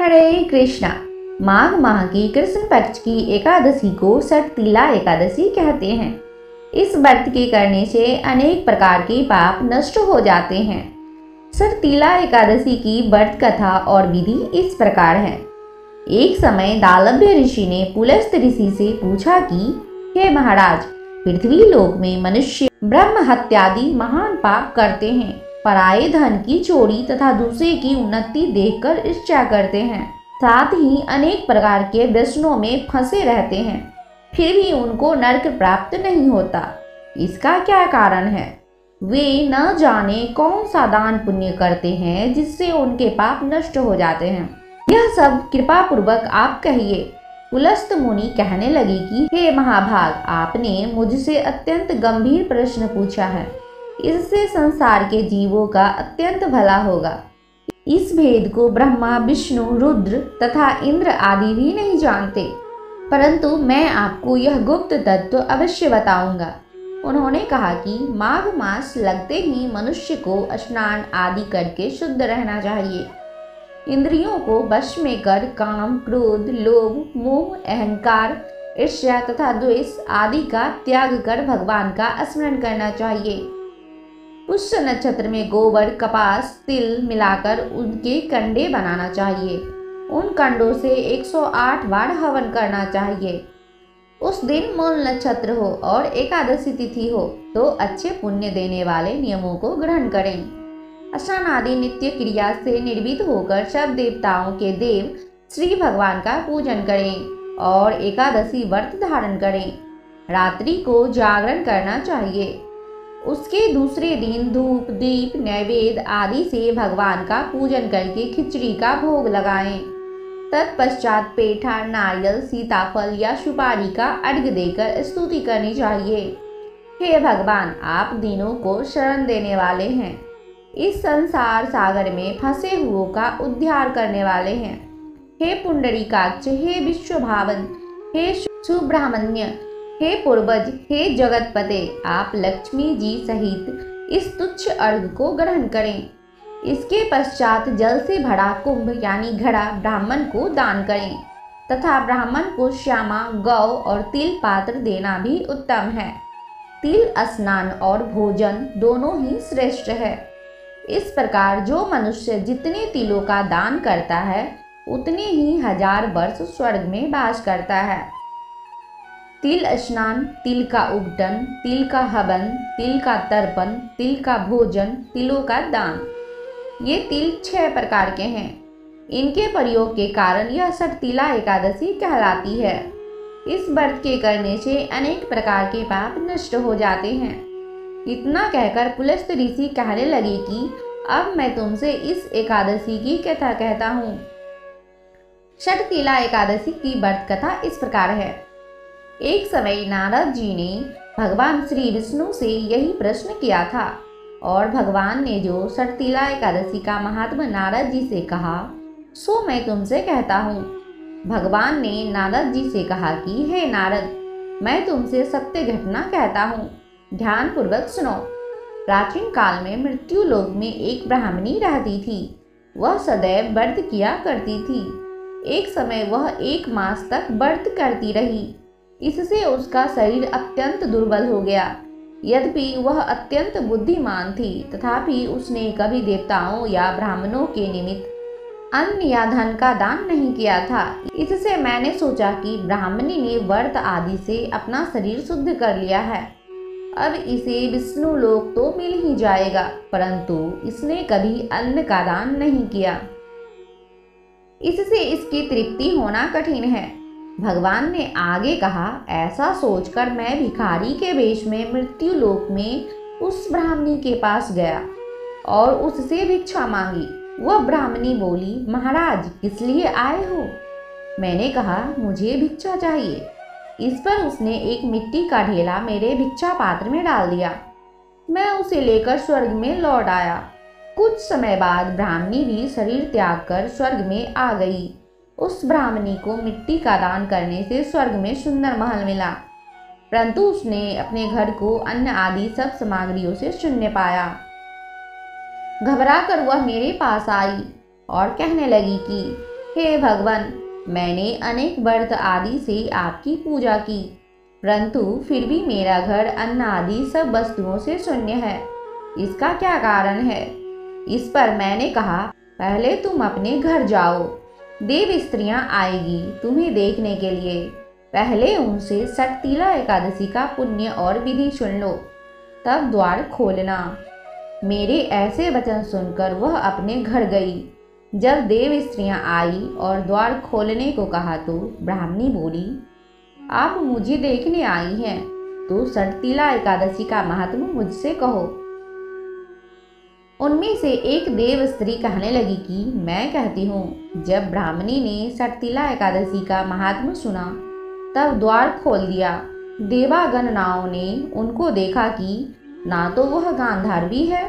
हरे कृष्णा। माघ माह की कृष्ण पक्ष की एकादशी को षटतिला एकादशी कहते हैं। इस व्रत के करने से अनेक प्रकार के पाप नष्ट हो जाते हैं। षटतिला एकादशी की व्रत कथा और विधि इस प्रकार है। एक समय दालभ्य ऋषि ने पुलस्त ऋषि से पूछा कि हे महाराज, पृथ्वी लोक में मनुष्य ब्रह्म हत्यादि महान पाप करते हैं, पराये धन की चोरी तथा दूसरे की उन्नति देखकर ईर्ष्या करते हैं, साथ ही अनेक प्रकार के व्यसनों में फंसे रहते हैं, फिर भी उनको नरक प्राप्त नहीं होता। इसका क्या कारण है? वे न जाने कौन सा दान पुण्य करते हैं जिससे उनके पाप नष्ट हो जाते हैं। यह सब कृपा पूर्वक आप कहिए। पुलस्त मुनि कहने लगे कि हे महाभाग, आपने मुझसे अत्यंत गंभीर प्रश्न पूछा है। इससे संसार के जीवों का अत्यंत भला होगा। इस भेद को ब्रह्मा, विष्णु, रुद्र तथा इंद्र आदि भी नहीं जानते, परंतु मैं आपको यह गुप्त तत्व अवश्य बताऊंगा। उन्होंने कहा कि माघ मास लगते ही मनुष्य को स्नान आदि करके शुद्ध रहना चाहिए। इंद्रियों को वश में कर काम, क्रोध, लोभ, मोह, अहंकार, ईर्ष्या तथा द्वेष आदि का त्याग कर भगवान का स्मरण करना चाहिए। पुष्य नक्षत्र में गोबर, कपास, तिल मिलाकर उनके कंडे बनाना चाहिए। उन कंडों से 108 बार हवन करना चाहिए। उस दिन मूल नक्षत्र हो और एकादशी तिथि हो तो अच्छे पुण्य देने वाले नियमों को ग्रहण करें। स्नान आदि नित्य क्रिया से निर्भीत होकर सब देवताओं के देव श्री भगवान का पूजन करें और एकादशी व्रत धारण करें। रात्रि को जागरण करना चाहिए। उसके दूसरे दिन धूप, दीप, नैवेद्य आदि से भगवान का पूजन करके खिचड़ी का भोग लगाएं। तत्पश्चात पेठा, नारियल, सीताफल या सुपारी का अर्घ्य देकर स्तुति करनी चाहिए। हे भगवान, आप दीनों को शरण देने वाले हैं, इस संसार सागर में फंसे हुओं का उद्धार करने वाले हैं। हे पुंडरीकाक्ष, हे विश्वभावन, हे सुब्रह्मण्य, हे पूर्वज, हे जगतपते, आप लक्ष्मी जी सहित इस तुच्छ अर्घ को ग्रहण करें। इसके पश्चात जल से भरा कुंभ यानी घड़ा ब्राह्मण को दान करें तथा ब्राह्मण को श्यामा, गौ और तिल पात्र देना भी उत्तम है। तिल स्नान और भोजन दोनों ही श्रेष्ठ है। इस प्रकार जो मनुष्य जितने तिलों का दान करता है उतने ही 1000 वर्ष स्वर्ग में वास करता है। तिल स्नान, तिल का उबटन, तिल का हवन, तिल का तर्पण, तिल का भोजन, तिलों का दान, ये तिल 6 प्रकार के हैं। इनके प्रयोग के कारण यह षटतिला एकादशी कहलाती है। इस व्रत के करने से अनेक प्रकार के पाप नष्ट हो जाते हैं। इतना कहकर पुलस्त ऋषि कहने लगे कि अब मैं तुमसे इस एकादशी की कथा कहता हूँ। षटतिला एकादशी की व्रत कथा इस प्रकार है। एक समय नारद जी ने भगवान श्री विष्णु से यही प्रश्न किया था और भगवान ने जो षटतिला एकादशी का महात्म्य नारद जी से कहा सो मैं तुमसे कहता हूँ। भगवान ने नारद जी से कहा कि हे नारद, मैं तुमसे सत्य घटना कहता हूँ, ध्यान पूर्वक सुनो। प्राचीन काल में मृत्यु लोक में एक ब्राह्मणी रहती थी। वह सदैव व्रत किया करती थी। एक समय वह 1 मास तक व्रत करती रही। इससे उसका शरीर अत्यंत दुर्बल हो गया। यद्यपि वह अत्यंत बुद्धिमान थी तथापि उसने कभी देवताओं या ब्राह्मणों के निमित्त अन्न या धन का दान नहीं किया था। इससे मैंने सोचा कि ब्राह्मणी ने व्रत आदि से अपना शरीर शुद्ध कर लिया है, अब इसे विष्णु लोक तो मिल ही जाएगा, परंतु इसने कभी अन्न का दान नहीं किया। इससे इसकी तृप्ति होना कठिन है। भगवान ने आगे कहा, ऐसा सोचकर मैं भिखारी के वेश में मृत्यु लोक में उस ब्राह्मणी के पास गया और उससे भिक्षा मांगी। वह ब्राह्मणी बोली, महाराज किस लिए आए हो? मैंने कहा, मुझे भिक्षा चाहिए। इस पर उसने एक मिट्टी का ढेला मेरे भिक्षा पात्र में डाल दिया। मैं उसे लेकर स्वर्ग में लौट आया। कुछ समय बाद ब्राह्मणी भी शरीर त्याग कर स्वर्ग में आ गई। उस ब्राह्मणी को मिट्टी का दान करने से स्वर्ग में सुंदर महल मिला, परंतु उसने अपने घर को अन्न आदि सब सामग्रियों से शून्य पाया। घबराकर वह मेरे पास आई और कहने लगी कि हे भगवान, मैंने अनेक व्रत आदि से आपकी पूजा की, परंतु फिर भी मेरा घर अन्न आदि सब वस्तुओं से शून्य है। इसका क्या कारण है? इस पर मैंने कहा, पहले तुम अपने घर जाओ, देव स्त्रियां आएगी तुम्हें देखने के लिए। पहले उनसे षटतिला एकादशी का पुण्य और विधि सुन लो, तब द्वार खोलना। मेरे ऐसे वचन सुनकर वह अपने घर गई। जब देव स्त्रियां आई और द्वार खोलने को कहा तो ब्राह्मणी बोली, आप मुझे देखने आई हैं, तो षटतिला एकादशी का महात्म मुझसे कहो। उनमें से एक देव स्त्री कहने लगी कि मैं कहती हूँ। जब ब्राह्मणी ने षटतिला एकादशी का महात्म सुना, तब द्वार खोल दिया। देवागणनाओं ने उनको देखा कि ना तो वह गांधारवी है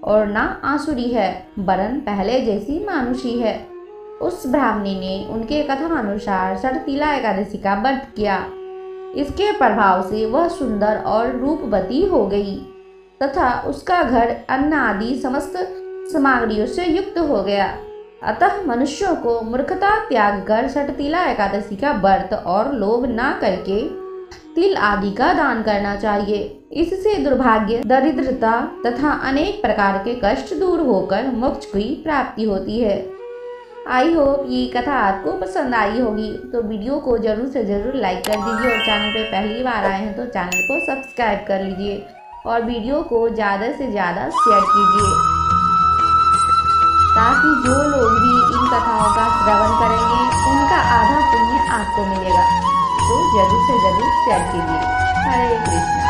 और ना आसुरी है, वरन पहले जैसी मानुषी है। उस ब्राह्मणी ने उनके कथानुसार षटतिला एकादशी का व्रत किया। इसके प्रभाव से वह सुंदर और रूपवती हो गई तथा उसका घर अन्न आदि समस्त सामग्रियों से युक्त हो गया। अतः मनुष्यों को मूर्खता त्याग कर षटतिला एकादशी का व्रत और लोभ न करके तिल आदि का दान करना चाहिए। इससे दुर्भाग्य, दरिद्रता तथा अनेक प्रकार के कष्ट दूर होकर मोक्ष की प्राप्ति होती है। आई होप ये कथा आपको पसंद आई होगी, तो वीडियो को जरूर से जरूर लाइक कर दीजिए और चैनल पे पहली बार आए हैं तो चैनल को सब्सक्राइब कर लीजिए और वीडियो को ज़्यादा से ज़्यादा शेयर कीजिए, ताकि जो लोग भी इन कथाओं का श्रवण करेंगे उनका आधा पुण्य आपको मिलेगा। तो जरूर से जरूर शेयर कीजिए। हरे कृष्ण।